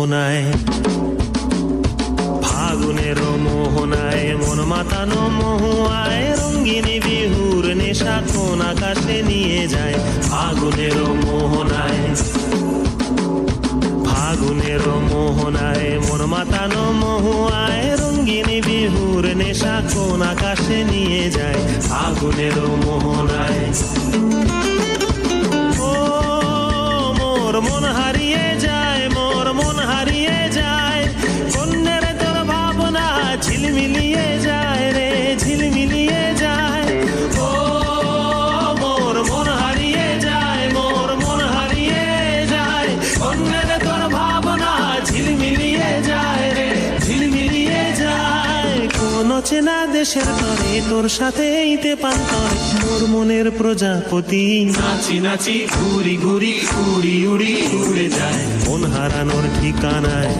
মোহনায়, ফাগুনের মোহনায় মন মাতানো মহুয়ায়, রঙ্গিনী বিহুর নেশা কোন আকাশে নিয়ে যায়। ফাগুনের মোহনায়, ফাগুনের মোহনায় মন মাতানো মহুয়ায়, রঙ্গিনী বিহুর নেশা কোন আকাশে নিয়ে যায়। ফাগুনের মোহনায় ও মোর মন হারিয়ে যায়, মোর মন হারিয়ে যায়, কন্যের তোর ভাবনা ঝিলমিলিয়ে যায় রে, ঝিলমিলিয়ে যায়। ও মোর মন হারিয়ে যায়, মোর মন হারিয়ে যায়, কন্যের তোর ভাবনা ঝিলমিলিয়ে যায় রে, ঝিলমিলিয়ে যায়। কোন চেনা দেশের তরে তোর সাথে এইতে পান্তরে, মোর মনের প্রজাপতি নাচি নাচি ঘুরি ঘুরি উড়ি উড়ি উড়ে যায়, মন হারানোর ঠিকানায়।